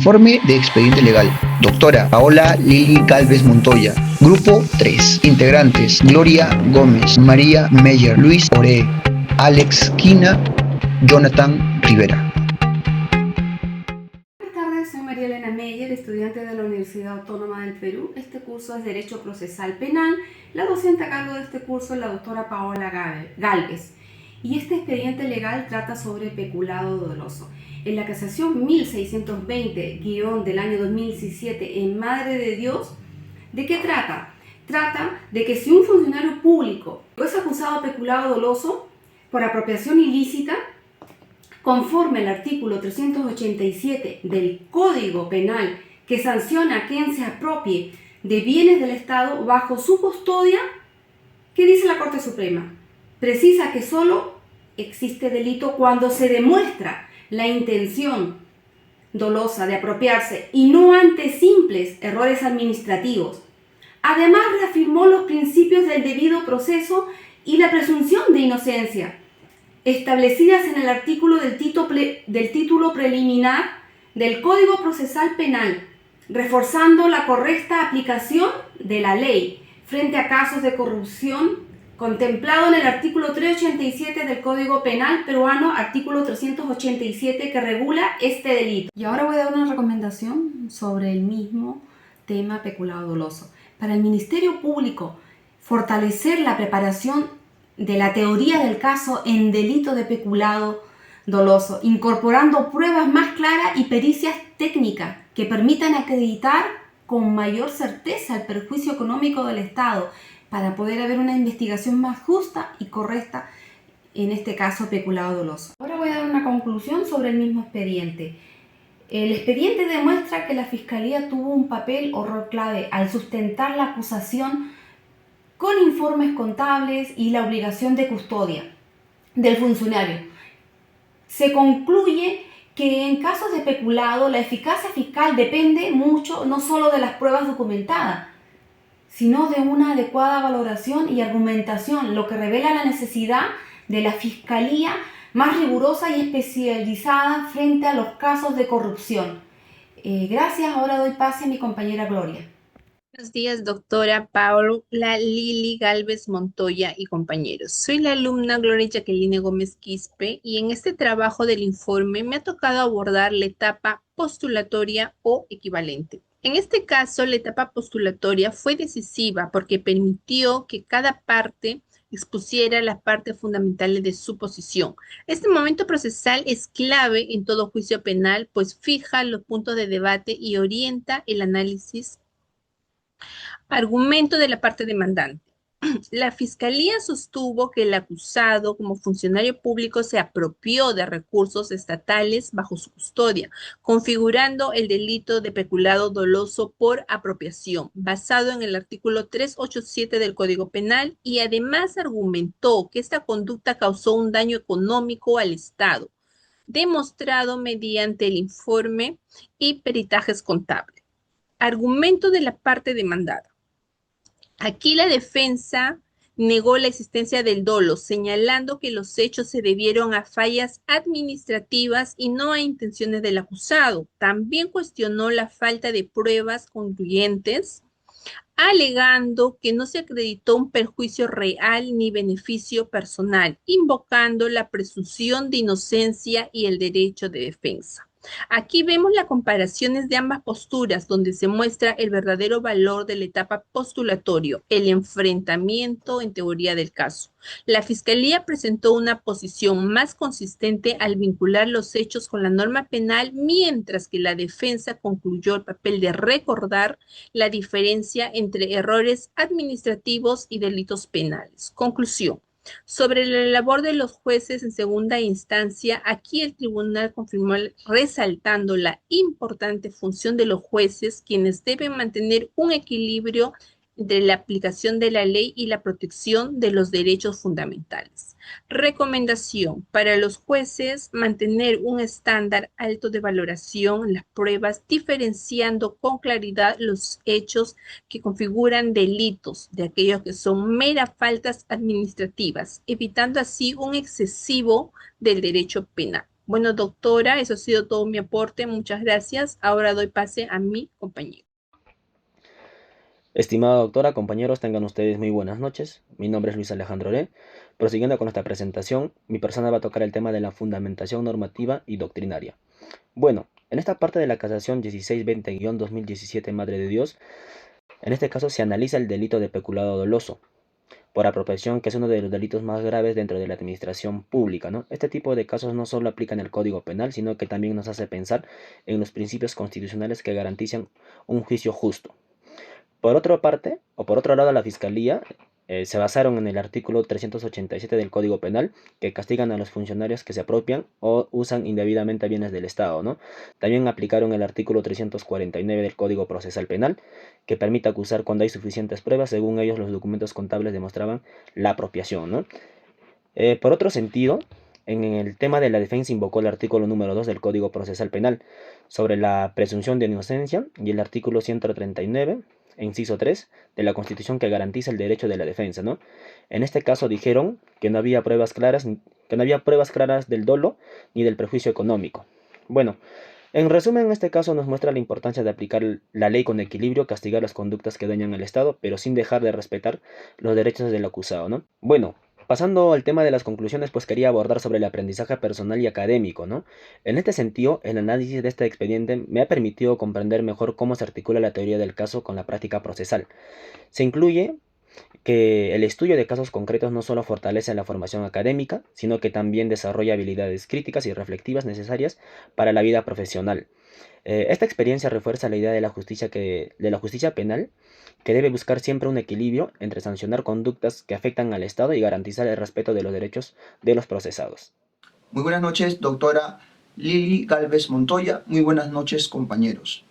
Informe de expediente legal. Doctora Paola Lili Gálvez Montoya. Grupo 3. Integrantes: Gloria Gómez, María Meyer, Luis Oré, Alex Quina, Jonathan Rivera. Buenas tardes, soy María Elena Meyer, estudiante de la Universidad Autónoma del Perú. Este curso es Derecho Procesal Penal. La docente a cargo de este curso es la doctora Paola Gálvez. Y este expediente legal trata sobre peculado doloso. En la casación 1620- del año 2017 en Madre de Dios, ¿de qué trata? Trata de que si un funcionario público es acusado de peculado doloso por apropiación ilícita, conforme al artículo 387 del Código Penal, que sanciona a quien se apropie de bienes del Estado bajo su custodia, ¿qué dice la Corte Suprema? Precisa que solo existe delito cuando se demuestra la intención dolosa de apropiarse y no ante simples errores administrativos. Además, reafirmó los principios del debido proceso y la presunción de inocencia, establecidas en el artículo del título preliminar del Código Procesal Penal, reforzando la correcta aplicación de la ley frente a casos de corrupción contemplado en el artículo 387 del Código Penal peruano, artículo 387, que regula este delito. Y ahora voy a dar una recomendación sobre el mismo tema peculado doloso. Para el Ministerio Público, fortalecer la preparación de la teoría del caso en delito de peculado doloso, incorporando pruebas más claras y pericias técnicas que permitan acreditar con mayor certeza el perjuicio económico del Estado, para poder haber una investigación más justa y correcta en este caso peculado doloso. Ahora voy a dar una conclusión sobre el mismo expediente. El expediente demuestra que la Fiscalía tuvo un papel o rol clave al sustentar la acusación con informes contables y la obligación de custodia del funcionario. Se concluye que en casos de peculado la eficacia fiscal depende mucho no solo de las pruebas documentadas, sino de una adecuada valoración y argumentación, lo que revela la necesidad de la Fiscalía más rigurosa y especializada frente a los casos de corrupción. Gracias, ahora doy pase a mi compañera Gloria. Buenos días, doctora Paola Lili Gálvez Montoya y compañeros. Soy la alumna Gloria Jacqueline Gómez Quispe y en este trabajo del informe me ha tocado abordar la etapa postulatoria o equivalente. En este caso, la etapa postulatoria fue decisiva porque permitió que cada parte expusiera las partes fundamentales de su posición. Este momento procesal es clave en todo juicio penal, pues fija los puntos de debate y orienta el análisis. Argumento de la parte demandante. La Fiscalía sostuvo que el acusado, como funcionario público, se apropió de recursos estatales bajo su custodia, configurando el delito de peculado doloso por apropiación, basado en el artículo 387 del Código Penal, y además argumentó que esta conducta causó un daño económico al Estado, demostrado mediante el informe y peritajes contables. Argumento de la parte demandada. Aquí la defensa negó la existencia del dolo, señalando que los hechos se debieron a fallas administrativas y no a intenciones del acusado. También cuestionó la falta de pruebas concluyentes, alegando que no se acreditó un perjuicio real ni beneficio personal, invocando la presunción de inocencia y el derecho de defensa. Aquí vemos las comparaciones de ambas posturas, donde se muestra el verdadero valor de la etapa postulatorio, el enfrentamiento en teoría del caso. La Fiscalía presentó una posición más consistente al vincular los hechos con la norma penal, mientras que la defensa concluyó el papel de recordar la diferencia entre errores administrativos y delitos penales. Conclusión. Sobre la labor de los jueces en segunda instancia, aquí el tribunal confirmó resaltando la importante función de los jueces, quienes deben mantener un equilibrio entre la aplicación de la ley y la protección de los derechos fundamentales. Recomendación para los jueces: mantener un estándar alto de valoración en las pruebas, diferenciando con claridad los hechos que configuran delitos de aquellos que son meras faltas administrativas, evitando así un excesivo del derecho penal. Bueno, doctora, eso ha sido todo mi aporte. Muchas gracias. Ahora doy pase a mi compañero. Estimada doctora, compañeros, tengan ustedes muy buenas noches. Mi nombre es Luis Alejandro Oré. Prosiguiendo con esta presentación, mi persona va a tocar el tema de la fundamentación normativa y doctrinaria. Bueno, en esta parte de la casación 1620-2017 Madre de Dios, en este caso se analiza el delito de peculado doloso por apropiación, que es uno de los delitos más graves dentro de la administración pública, ¿no? Este tipo de casos no solo aplican el Código Penal, sino que también nos hace pensar en los principios constitucionales que garantizan un juicio justo. Por otra parte, o por otro lado, la Fiscalía se basaron en el artículo 387 del Código Penal, que castigan a los funcionarios que se apropian o usan indebidamente bienes del Estado, ¿no? También aplicaron el artículo 349 del Código Procesal Penal, que permite acusar cuando hay suficientes pruebas, según ellos los documentos contables demostraban la apropiación, ¿no? Por otro sentido, en el tema de la defensa invocó el artículo número 2 del Código Procesal Penal sobre la presunción de inocencia y el artículo 139, inciso 3, de la Constitución, que garantiza el derecho de la defensa, ¿no? En este caso dijeron que no había pruebas claras, del dolo ni del perjuicio económico. Bueno, en resumen, en este caso nos muestra la importancia de aplicar la ley con equilibrio, castigar las conductas que dañan al Estado, pero sin dejar de respetar los derechos del acusado, ¿no? Bueno, pasando al tema de las conclusiones, pues quería abordar sobre el aprendizaje personal y académico, ¿no? En este sentido, el análisis de este expediente me ha permitido comprender mejor cómo se articula la teoría del caso con la práctica procesal. Se incluye que el estudio de casos concretos no solo fortalece la formación académica, sino que también desarrolla habilidades críticas y reflexivas necesarias para la vida profesional. Esta experiencia refuerza la idea de la justicia penal, que debe buscar siempre un equilibrio entre sancionar conductas que afectan al Estado y garantizar el respeto de los derechos de los procesados. Muy buenas noches, doctora Lili Galvez Montoya. Muy buenas noches, compañeros.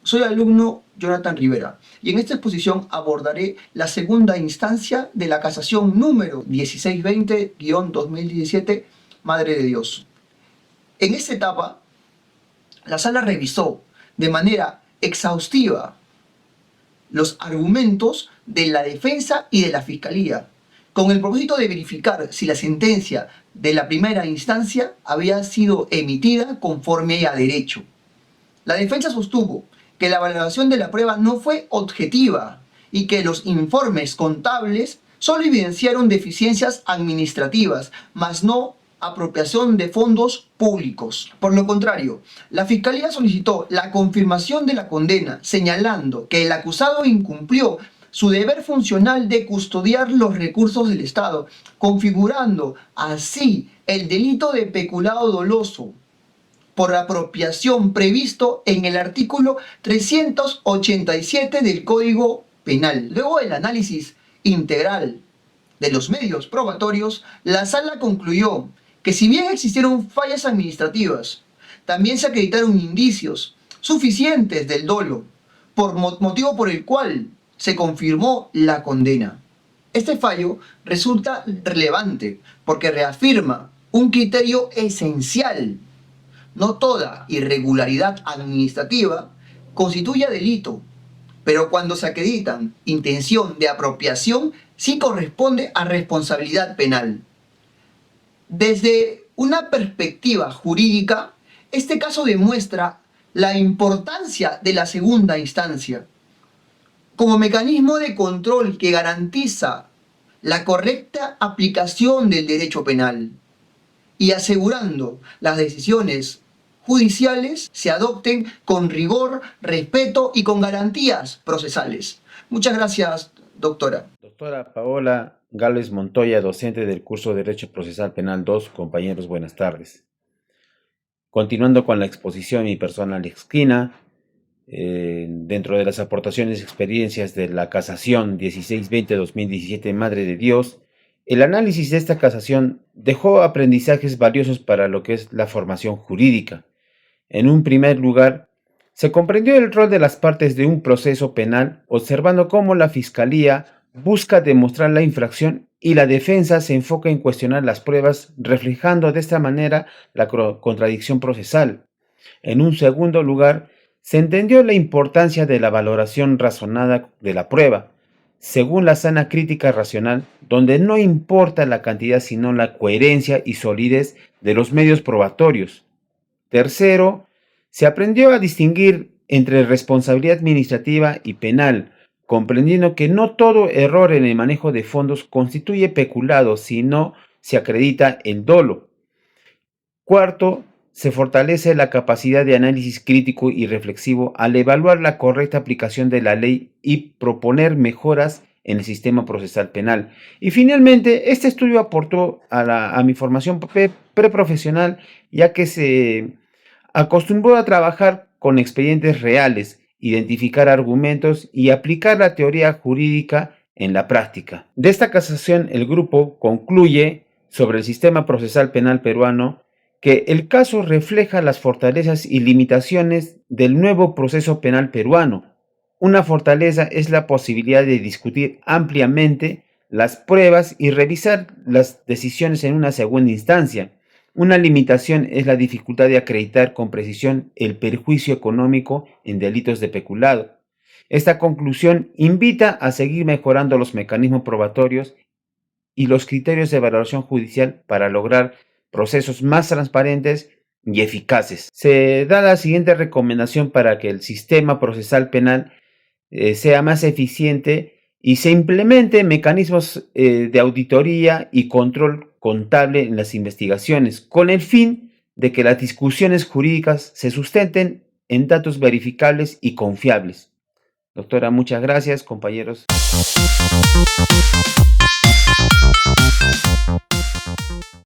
Soy alumno Jonathan Rivera y en esta exposición abordaré la segunda instancia de la casación número 1620-2017 Madre de Dios. En esta etapa, la sala revisó de manera exhaustiva los argumentos de la defensa y de la fiscalía, con el propósito de verificar si la sentencia de la primera instancia había sido emitida conforme a derecho. La defensa sostuvo que la valoración de la prueba no fue objetiva y que los informes contables solo evidenciaron deficiencias administrativas, mas no apropiación de fondos públicos. Por lo contrario, la Fiscalía solicitó la confirmación de la condena, señalando que el acusado incumplió su deber funcional de custodiar los recursos del Estado, configurando así el delito de peculado doloso por apropiación previsto en el artículo 387 del Código Penal. Luego del análisis integral de los medios probatorios, la sala concluyó que si bien existieron fallas administrativas, también se acreditaron indicios suficientes del dolo, motivo por el cual se confirmó la condena. Este fallo resulta relevante porque reafirma un criterio esencial: no toda irregularidad administrativa constituye delito, pero cuando se acreditan intención de apropiación, sí corresponde a responsabilidad penal. Desde una perspectiva jurídica, este caso demuestra la importancia de la segunda instancia como mecanismo de control que garantiza la correcta aplicación del derecho penal y asegurando las decisiones judiciales se adopten con rigor, respeto y con garantías procesales. Muchas gracias, doctora. Doctora Paola Gálvez Montoya, docente del curso de Derecho Procesal Penal 2. Compañeros, buenas tardes. Continuando con la exposición, mi persona Alex Quina, dentro de las aportaciones y experiencias de la casación 1620-2017 Madre de Dios, el análisis de esta casación dejó aprendizajes valiosos para lo que es la formación jurídica. En un primer lugar, se comprendió el rol de las partes de un proceso penal, observando cómo la Fiscalía busca demostrar la infracción y la defensa se enfoca en cuestionar las pruebas, reflejando de esta manera la contradicción procesal. En un segundo lugar, se entendió la importancia de la valoración razonada de la prueba, según la sana crítica racional, donde no importa la cantidad sino la coherencia y solidez de los medios probatorios. Tercero, se aprendió a distinguir entre responsabilidad administrativa y penal, comprendiendo que no todo error en el manejo de fondos constituye peculado, sino se acredita el dolo. Cuarto, se fortalece la capacidad de análisis crítico y reflexivo al evaluar la correcta aplicación de la ley y proponer mejoras en el sistema procesal penal. Y finalmente, este estudio aportó a mi formación preprofesional, ya que se acostumbró a trabajar con expedientes reales, identificar argumentos y aplicar la teoría jurídica en la práctica. De esta casación, el grupo concluye sobre el sistema procesal penal peruano que el caso refleja las fortalezas y limitaciones del nuevo proceso penal peruano. Una fortaleza es la posibilidad de discutir ampliamente las pruebas y revisar las decisiones en una segunda instancia. Una limitación es la dificultad de acreditar con precisión el perjuicio económico en delitos de peculado. Esta conclusión invita a seguir mejorando los mecanismos probatorios y los criterios de valoración judicial para lograr procesos más transparentes y eficaces. Se da la siguiente recomendación para que el sistema procesal penal sea más eficiente y se implementen mecanismos de auditoría y control contable en las investigaciones, con el fin de que las discusiones jurídicas se sustenten en datos verificables y confiables. Doctora, muchas gracias, compañeros.